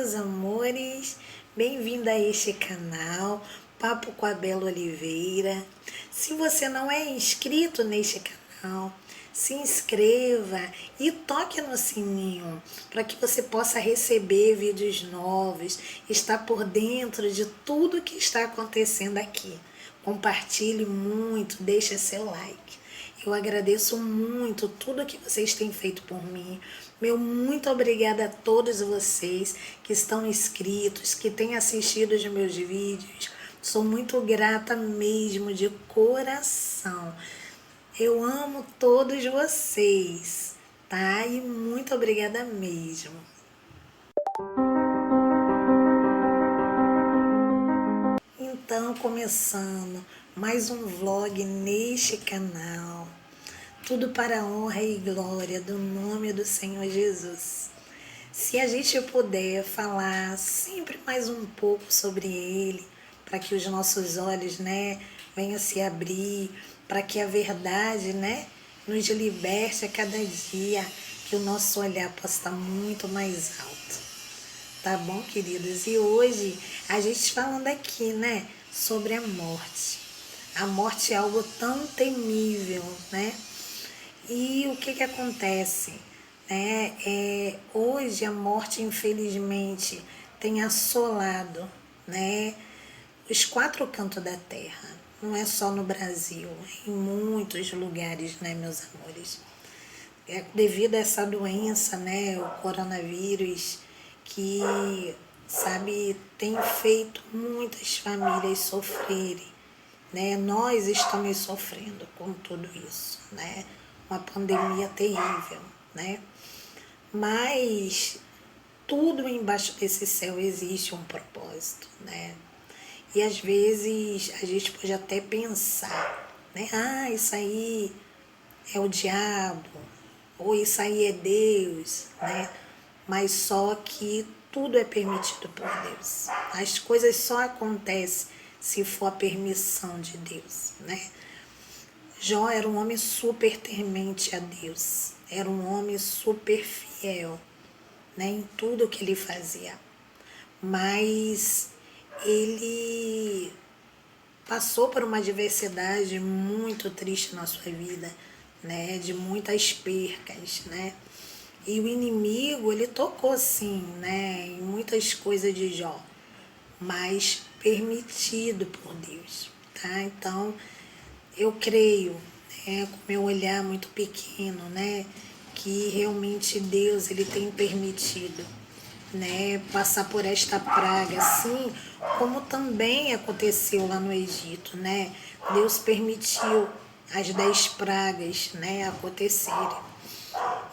meus amores, bem-vindo a este canal, Papo com a Bela Oliveira. Se você não é inscrito neste canal, se inscreva e toque no sininho para que você possa receber vídeos novos, estar por dentro de tudo que está acontecendo aqui. Compartilhe muito, deixe seu like. Eu agradeço muito tudo que vocês têm feito por mim. Meu muito obrigada a todos vocês que estão inscritos, que têm assistido os meus vídeos. Sou muito grata mesmo, de coração. Eu amo todos vocês, tá? E muito obrigada mesmo. Então, começando mais um vlog neste canal. Tudo para a honra e glória do nome do Senhor Jesus. Se a gente puder falar sempre mais um pouco sobre Ele, para que os nossos olhos, venham se abrir, para que a verdade, nos liberte a cada dia, que o nosso olhar possa estar muito mais alto. Tá bom, queridos? E hoje a gente falando aqui, sobre a morte. A morte é algo tão temível, E o que acontece? Hoje a morte, infelizmente, tem assolado, os quatro cantos da terra. Não é só no Brasil, em muitos lugares, meus amores. É devido a essa doença, o coronavírus, que, tem feito muitas famílias sofrerem, Nós estamos sofrendo com tudo isso, Uma pandemia terrível, Mas tudo embaixo desse céu existe um propósito, E às vezes a gente pode até pensar, isso aí é o diabo, ou isso aí é Deus, Mas só que tudo é permitido por Deus. As coisas só acontecem se for a permissão de Deus, Jó era um homem super temente a Deus, era um homem super fiel, em tudo que ele fazia. Mas ele passou por uma adversidade muito triste na sua vida, de muitas percas, E o inimigo, ele tocou sim, em muitas coisas de Jó, mas permitido por Deus, tá? Então, eu creio, com meu olhar muito pequeno, que realmente Deus, ele tem permitido, passar por esta praga, assim como também aconteceu lá no Egito, Deus permitiu as 10 pragas, acontecerem.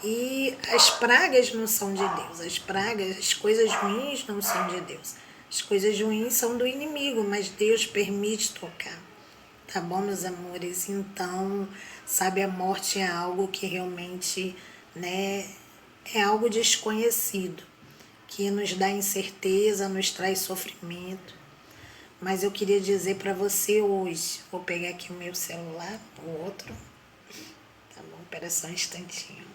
E as pragas não são de Deus, as coisas ruins não são de Deus. As coisas ruins são do inimigo, mas Deus permite tocar. Tá bom, meus amores? Então, a morte é algo que realmente, é algo desconhecido, que nos dá incerteza, nos traz sofrimento. Mas eu queria dizer para você hoje, vou pegar aqui o meu celular, o outro, tá bom? Espera só um instantinho.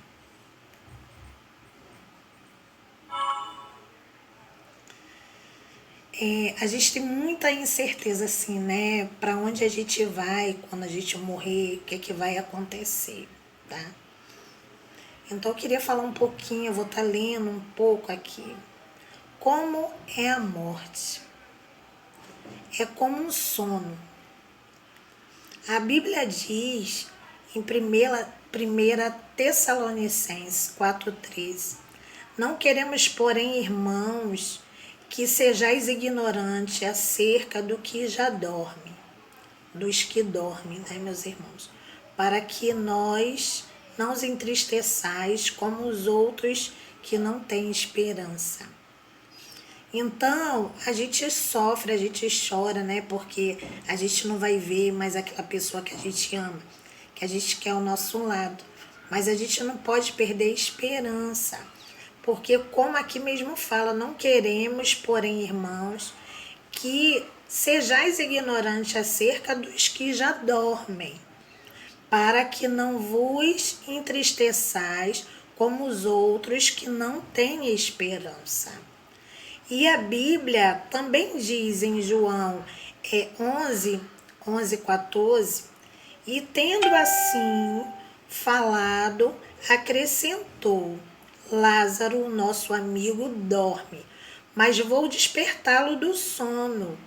A gente tem muita incerteza, assim, para onde a gente vai quando a gente morrer, o que vai acontecer, tá? Então eu queria falar um pouquinho, eu vou estar lendo um pouco aqui. Como é a morte? É como um sono. A Bíblia diz em 1 Tessalonicenses 4,13: Não queremos, porém, irmãos, que sejais ignorantes acerca do que já dorme, dos que dormem, meus irmãos, para que nós não os entristeçais como os outros que não têm esperança. Então, a gente sofre, a gente chora, porque a gente não vai ver mais aquela pessoa que a gente ama, que a gente quer ao nosso lado. Mas a gente não pode perder a esperança, porque como aqui mesmo fala, não queremos, porém, irmãos, que sejais ignorantes acerca dos que já dormem, para que não vos entristeçais como os outros que não têm esperança. E a Bíblia também diz em João 11:14, e tendo assim falado, acrescentou: Lázaro, nosso amigo, dorme, mas vou despertá-lo do sono.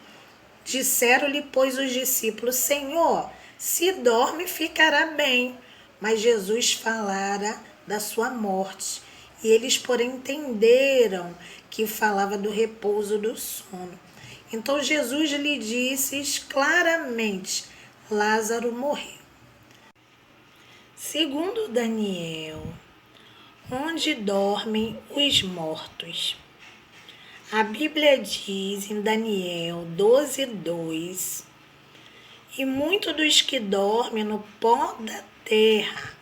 Disseram-lhe, pois, os discípulos: Senhor, se dorme, ficará bem. Mas Jesus falara da sua morte. E eles, porém, entenderam que falava do repouso do sono. Então Jesus lhe disse claramente: Lázaro morreu. Segundo Daniel, onde dormem os mortos? A Bíblia diz em Daniel 12:2: e muitos dos que dormem no pó da terra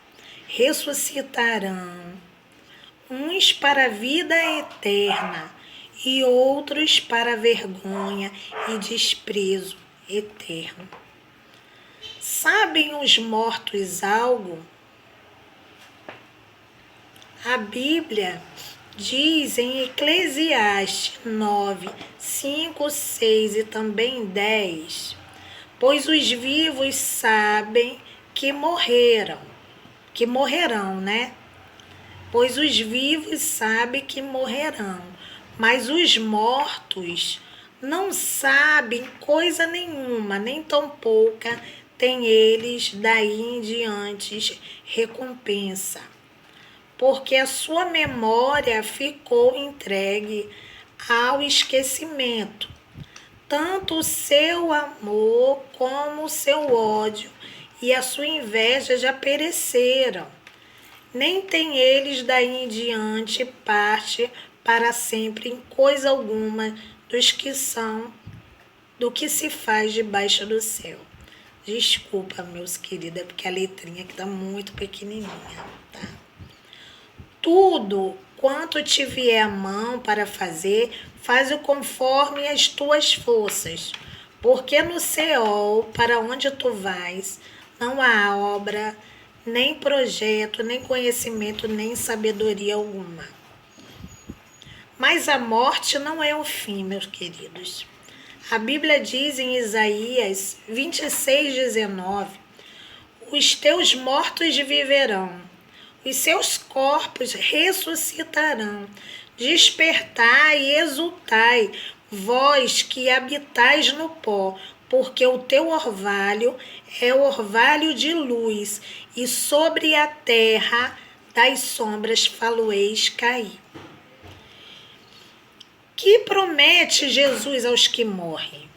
ressuscitarão, uns para a vida eterna e outros para a vergonha e desprezo eterno. Sabem os mortos algo? A Bíblia diz em Eclesiastes 9:5, 6 e também 10: pois os vivos sabem que morrerão, né? Pois os vivos sabem que morrerão, mas os mortos não sabem coisa nenhuma, nem tão pouca têm eles daí em diante recompensa, porque a sua memória ficou entregue ao esquecimento. Tanto o seu amor como o seu ódio e a sua inveja já pereceram. Nem têm eles daí em diante parte para sempre em coisa alguma do que se faz debaixo do céu. Desculpa, meus queridos, é porque a letrinha aqui está muito pequenininha, tá? Tudo quanto te vier a mão para fazer, faz-o conforme as tuas forças. Porque no Seol, para onde tu vais, não há obra, nem projeto, nem conhecimento, nem sabedoria alguma. Mas a morte não é o fim, meus queridos. A Bíblia diz em Isaías 26:19: os teus mortos viverão, os seus corpos ressuscitarão. Despertai e exultai, vós que habitais no pó, porque o teu orvalho é o orvalho de luz, e sobre a terra das sombras faloeis cair. Que promete Jesus aos que morrem?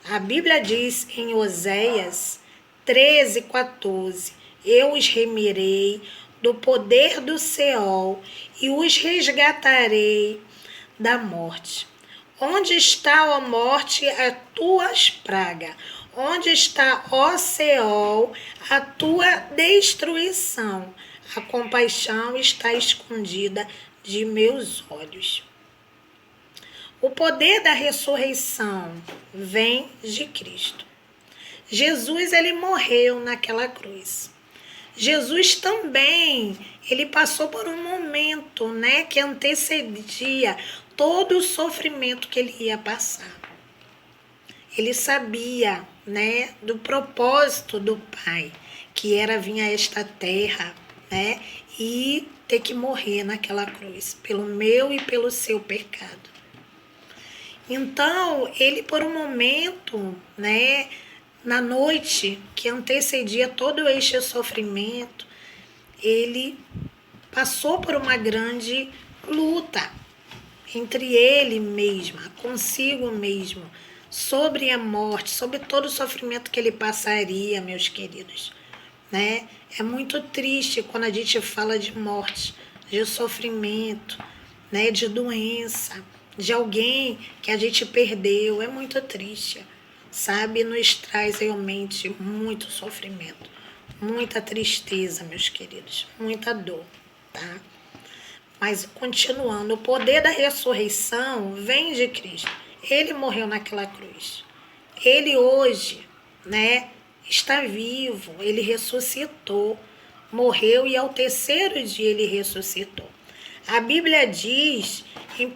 A Bíblia diz em Oséias 13:14: eu os remirei do poder do Seol e os resgatarei da morte. Onde está, ó morte, a tua praga? Onde está, ó Seol, a tua destruição? A compaixão está escondida de meus olhos. O poder da ressurreição vem de Cristo. Jesus, ele morreu naquela cruz. Jesus também, ele passou por um momento, né, que antecedia todo o sofrimento que ele ia passar. Ele sabia, né, do propósito do Pai, que era vir a esta terra, né, e ter que morrer naquela cruz, pelo meu e pelo seu pecado. Então, ele por um momento, né, na noite que antecedia todo este sofrimento, ele passou por uma grande luta entre ele mesmo, consigo mesmo, sobre a morte, sobre todo o sofrimento que ele passaria, meus queridos, né? É muito triste quando a gente fala de morte, de sofrimento, né, de doença, de alguém que a gente perdeu. É muito triste, sabe? Nos traz realmente muito sofrimento, muita tristeza, meus queridos, muita dor, tá? Mas continuando, o poder da ressurreição vem de Cristo. Ele morreu naquela cruz. Ele hoje, né, está vivo, ele ressuscitou, morreu e ao terceiro dia ele ressuscitou. A Bíblia diz em 1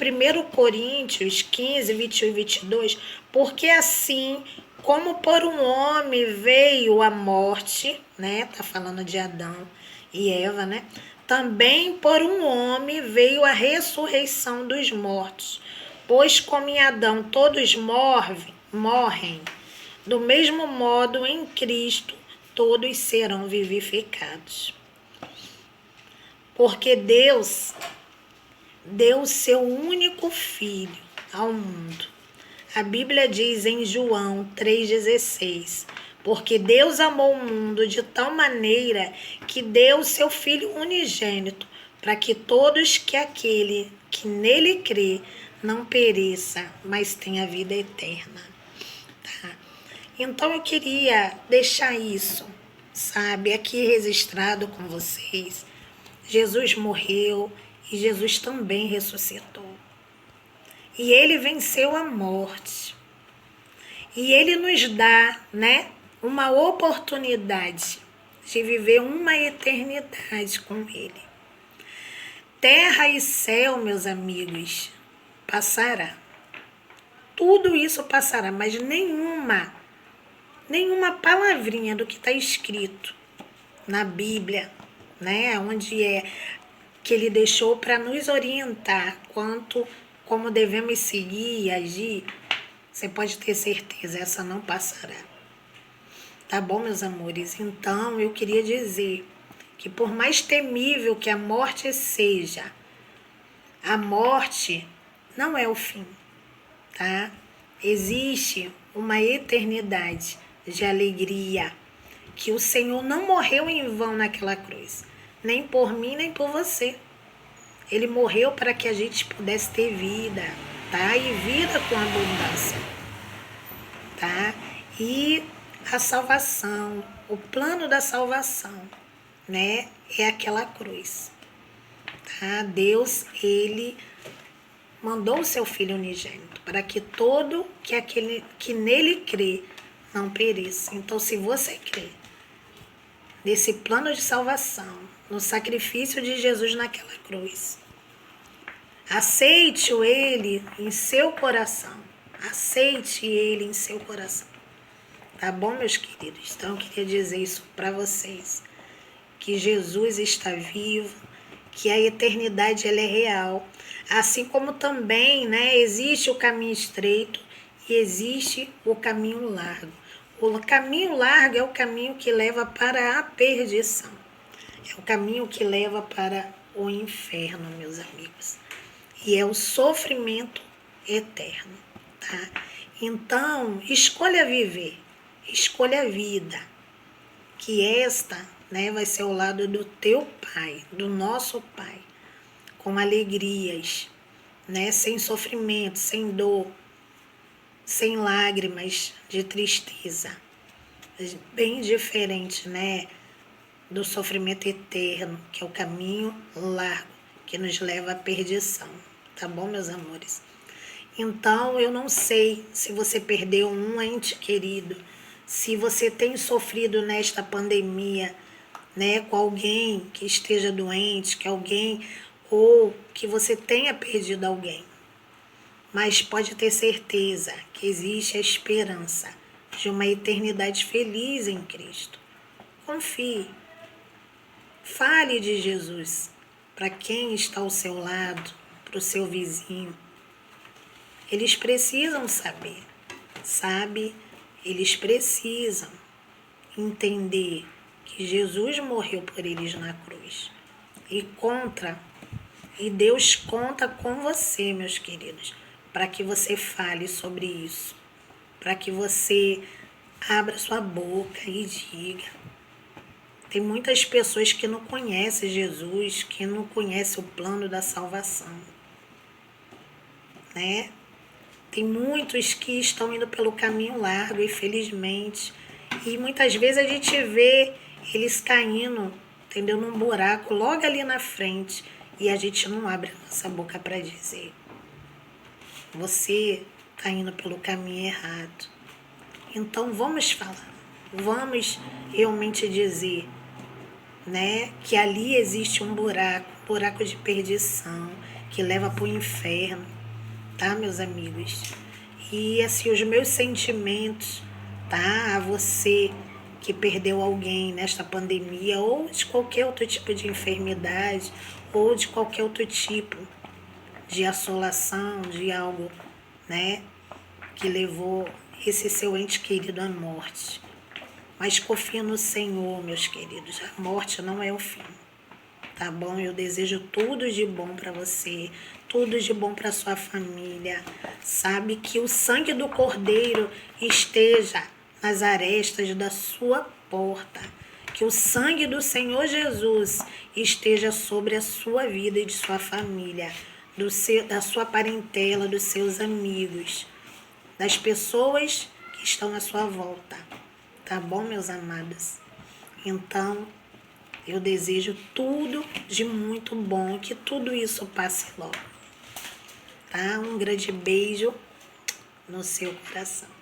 Coríntios 15, 21 e 22, porque assim como por um homem veio a morte, né? Tá falando de Adão e Eva, né? Também por um homem veio a ressurreição dos mortos. Pois como em Adão todos morrem, do mesmo modo em Cristo todos serão vivificados. Porque Deus deu o seu único filho ao mundo. A Bíblia diz em João 3,16, porque Deus amou o mundo de tal maneira que deu o seu Filho unigênito, para que todos que aquele que nele crê não pereça, mas tenha vida eterna. Tá? Então eu queria deixar isso, sabe, aqui registrado com vocês. Jesus morreu e Jesus também ressuscitou. E ele venceu a morte. E ele nos dá, né, uma oportunidade de viver uma eternidade com ele. Terra e céu, meus amigos, passará. Tudo isso passará, mas nenhuma palavrinha do que está escrito na Bíblia, né, onde é que ele deixou para nos orientar quanto como devemos seguir e agir, você pode ter certeza, essa não passará. Tá bom, meus amores? Então, eu queria dizer que por mais temível que a morte seja, a morte não é o fim, tá? Existe uma eternidade de alegria, que o Senhor não morreu em vão naquela cruz, nem por mim, nem por você. Ele morreu para que a gente pudesse ter vida, tá? E vida com abundância, tá? E a salvação, o plano da salvação, né? É aquela cruz, tá? Deus, ele mandou o seu Filho unigênito para que todo aquele que nele crê não pereça. Então, se você crê nesse plano de salvação, no sacrifício de Jesus naquela cruz, aceite ele em seu coração. Aceite ele em seu coração. Tá bom, meus queridos? Então, eu queria dizer isso para vocês. Que Jesus está vivo, que a eternidade ela é real. Assim como também, né, existe o caminho estreito e existe o caminho largo. O caminho largo é o caminho que leva para a perdição. É o caminho que leva para o inferno, meus amigos. E é o sofrimento eterno, tá? Então, escolha viver, escolha a vida, que esta, né, vai ser ao lado do teu Pai, do nosso Pai, com alegrias, né, sem sofrimento, sem dor, sem lágrimas de tristeza. Bem diferente, né, do sofrimento eterno, que é o caminho largo, que nos leva à perdição. Tá bom, meus amores? Então, eu não sei se você perdeu um ente querido, se você tem sofrido nesta pandemia, né, com alguém que esteja doente, que alguém, ou que você tenha perdido alguém. Mas pode ter certeza que existe a esperança de uma eternidade feliz em Cristo. Confie. Fale de Jesus para quem está ao seu lado, para o seu vizinho. Eles precisam saber, sabe? Eles precisam entender que Jesus morreu por eles na cruz. E Deus conta com você, meus queridos, para que você fale sobre isso, para que você abra sua boca e diga. Tem muitas pessoas que não conhecem Jesus, que não conhecem o plano da salvação, né? Tem muitos que estão indo pelo caminho largo, infelizmente. E muitas vezes a gente vê eles caindo, entendeu? Num buraco logo ali na frente. E a gente não abre a nossa boca para dizer. Você está indo pelo caminho errado. Então vamos falar. Vamos realmente dizer, né, que ali existe um buraco buraco de perdição, que leva para o inferno, tá, meus amigos? E assim, os meus sentimentos, tá, a você que perdeu alguém nesta pandemia, ou de qualquer outro tipo de enfermidade, ou de qualquer outro tipo de assolação, de algo, né, que levou esse seu ente querido à morte. Mas confia no Senhor, meus queridos. A morte não é o fim, tá bom? Eu desejo tudo de bom para você, tudo de bom para sua família. Sabe que o sangue do Cordeiro esteja nas arestas da sua porta. Que o sangue do Senhor Jesus esteja sobre a sua vida e de sua família, da sua parentela, dos seus amigos, das pessoas que estão à sua volta. Tá bom, meus amados? Então, eu desejo tudo de muito bom, que tudo isso passe logo. Tá? Um grande beijo no seu coração.